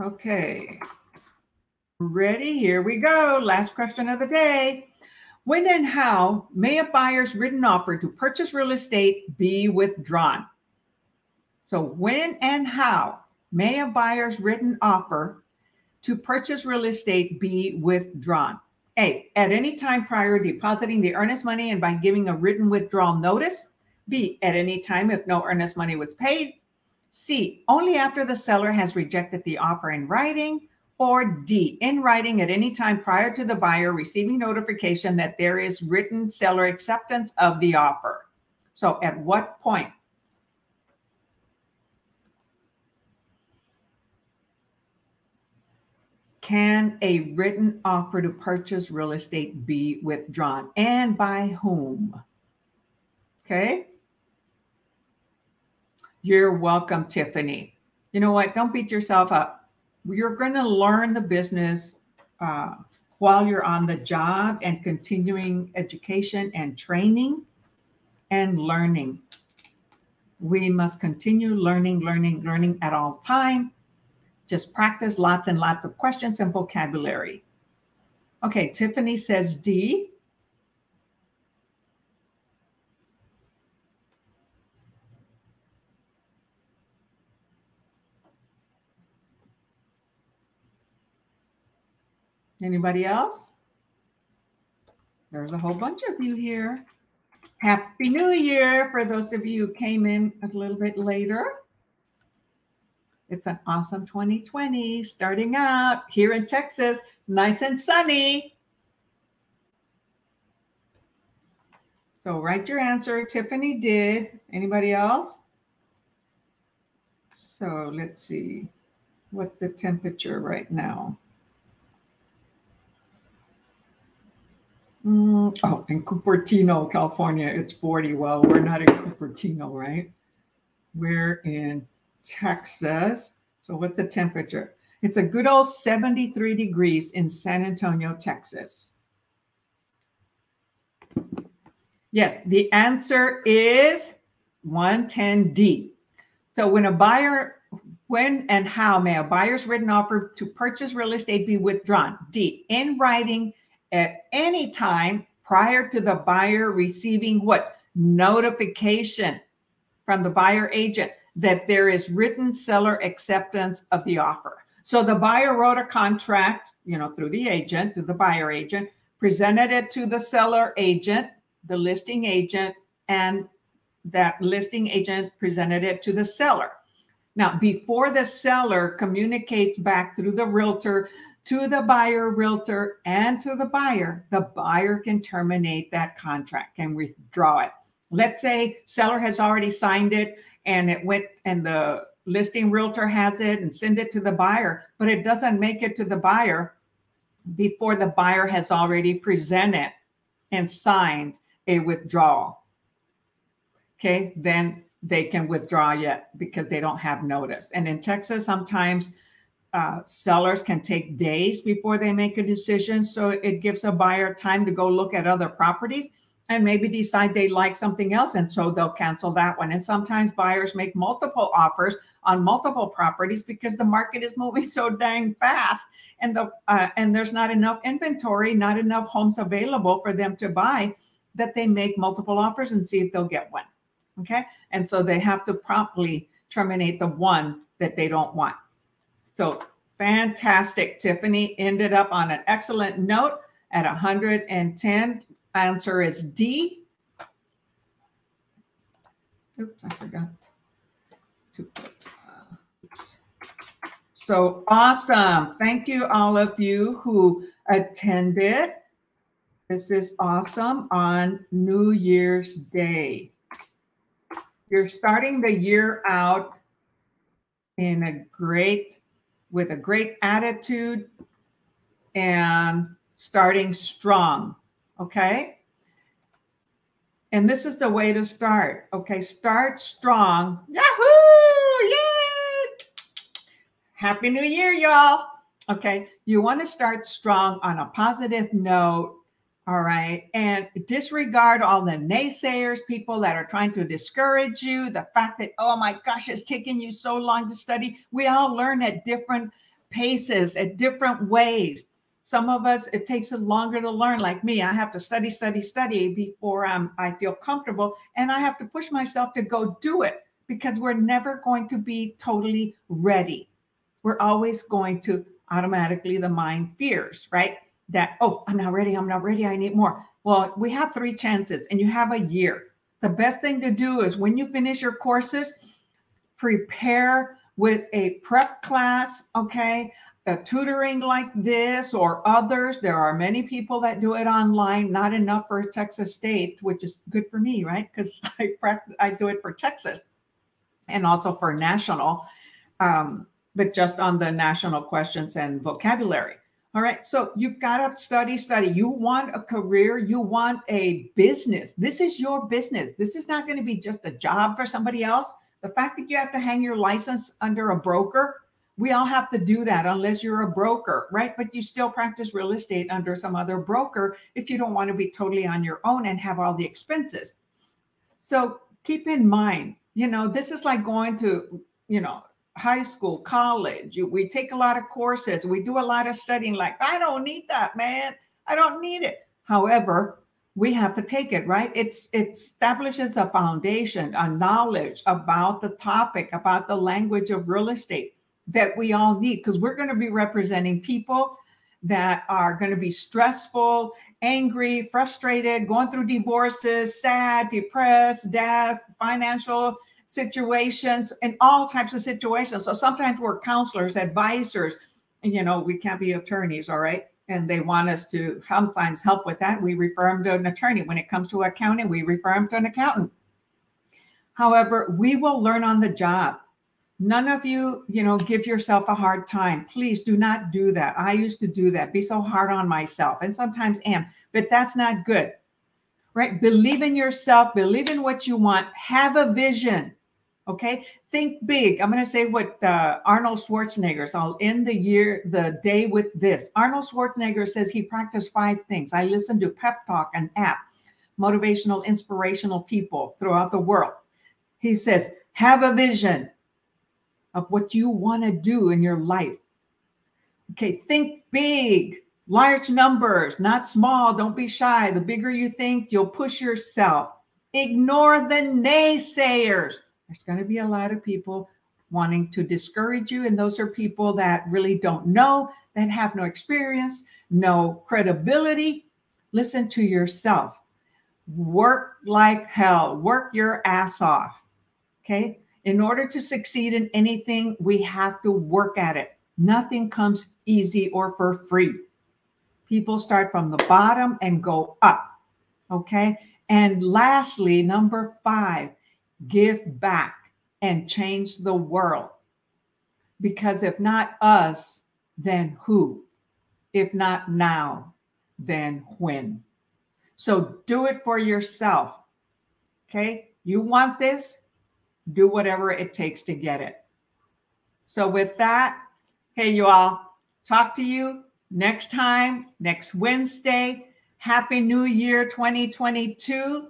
Okay, ready? Here we go. Last question of the day. When and how may a buyer's written offer to purchase real estate be withdrawn? So when and how may a buyer's written offer to purchase real estate be withdrawn? A, at any time prior to depositing the earnest money and by giving a written withdrawal notice. B, at any time if no earnest money was paid. C, only after the seller has rejected the offer in writing. Or D, in writing at any time prior to the buyer receiving notification that there is written seller acceptance of the offer. So at what point? Can a written offer to purchase real estate be withdrawn, and by whom? Okay. You're welcome, Tiffany. You know what? Don't beat yourself up. You're going to learn the business while you're on the job, and continuing education and training and learning. We must continue learning at all time. Just practice lots and lots of questions and vocabulary. Okay, Tiffany says D. Anybody else? There's a whole bunch of you here. Happy New Year for those of you who came in a little bit later. It's an awesome 2020 starting out here in Texas, nice and sunny. So write your answer. Tiffany did. Anybody else? So let's see. What's the temperature right now? Oh, in Cupertino, California, it's 40. Well, we're not in Cupertino, right? We're in Texas. So what's the temperature? It's a good old 73 degrees in San Antonio, Texas. Yes, the answer is 110D. So when and how may a buyer's written offer to purchase real estate be withdrawn? D, in writing at any time prior to the buyer receiving what? Notification from the buyer agent that there is written seller acceptance of the offer. So the buyer wrote a contract, through the agent, to the buyer agent, presented it to the seller agent, the listing agent, and that listing agent presented it to the seller. Now, before the seller communicates back through the realtor to the buyer, realtor, and to the buyer can terminate that contract and withdraw it. Let's say seller has already signed it and it went, and the listing realtor has it and send it to the buyer, but it doesn't make it to the buyer before the buyer has already presented and signed a withdrawal. Okay, then they can withdraw yet because they don't have notice. And in Texas, sometimes sellers can take days before they make a decision. So it gives a buyer time to go look at other properties and maybe decide they like something else. And so they'll cancel that one. And sometimes buyers make multiple offers on multiple properties because the market is moving so dang fast. And there's not enough inventory, not enough homes available for them to buy, that they make multiple offers and see if they'll get one. Okay. And so they have to promptly terminate the one that they don't want. So fantastic. Tiffany ended up on an excellent note at 110. Answer is D. Oops, I forgot to put. Oops. So awesome. Thank you, all of you who attended. This is awesome on New Year's Day. You're starting the year out with a great attitude and starting strong, okay? And this is the way to start, okay? Start strong. Yahoo! Yay! Happy New Year, y'all. Okay, you want to start strong on a positive note. All right. And disregard all the naysayers, people that are trying to discourage you. The fact that, oh my gosh, it's taking you so long to study. We all learn at different paces, at different ways. Some of us, it takes us longer to learn. Like me, I have to study before I feel comfortable. And I have to push myself to go do it because we're never going to be totally ready. We're always going to automatically, the mind fears, right? That, oh, I'm not ready, I need more. Well, we have 3 chances and you have a year. The best thing to do is when you finish your courses, prepare with a prep class, okay? A tutoring like this or others. There are many people that do it online, not enough for Texas State, which is good for me, right? Because I do it for Texas and also for national, but just on the national questions and vocabulary. All right. So you've got to study. You want a career. You want a business. This is your business. This is not going to be just a job for somebody else. The fact that you have to hang your license under a broker, we all have to do that unless you're a broker, right? But you still practice real estate under some other broker if you don't want to be totally on your own and have all the expenses. So keep in mind, this is like going to, high school, college. We take a lot of courses. We do a lot of studying. Like, I don't need that, man. I don't need it. However, we have to take it, right? It establishes a foundation, a knowledge about the topic, about the language of real estate that we all need, because we're going to be representing people that are going to be stressful, angry, frustrated, going through divorces, sad, depressed, death, financial situations, and all types of situations. So sometimes we're counselors, advisors, and we can't be attorneys, all right? And they want us to sometimes help with that. We refer them to an attorney. When it comes to accounting, we refer them to an accountant. However, we will learn on the job. None of you, give yourself a hard time. Please do not do that. I used to do that, be so hard on myself, and sometimes am, but that's not good, right? Believe in yourself, believe in what you want, have a vision, okay? Think big. I'm going to say what Arnold Schwarzenegger, so I'll end the day with this. Arnold Schwarzenegger says he practiced 5 things. I listen to Pep Talk, an app, motivational, inspirational people throughout the world. He says, have a vision of what you want to do in your life. Okay, think big, large numbers, not small. Don't be shy. The bigger you think, you'll push yourself. Ignore the naysayers. There's going to be a lot of people wanting to discourage you, and those are people that really don't know, that have no experience, no credibility. Listen to yourself. Work like hell. Work your ass off. Okay? In order to succeed in anything, we have to work at it. Nothing comes easy or for free. People start from the bottom and go up. Okay? And lastly, number 5, give back and change the world. Because if not us, then who? If not now, then when? So do it for yourself. Okay? You want this? Do whatever it takes to get it. So with that, hey, you all, talk to you next time, next Wednesday. Happy New Year 2022.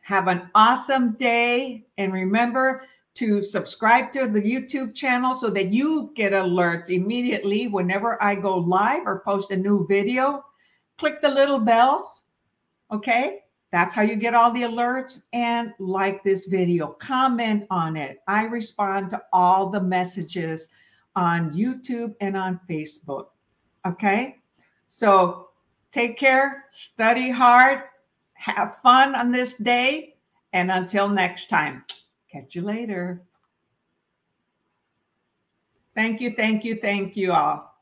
Have an awesome day. And remember to subscribe to the YouTube channel so that you get alerts immediately whenever I go live or post a new video. Click the little bells. Okay? That's how you get all the alerts. And like this video, comment on it. I respond to all the messages on YouTube and on Facebook. Okay? So take care, study hard, have fun on this day, and until next time, catch you later. Thank you all.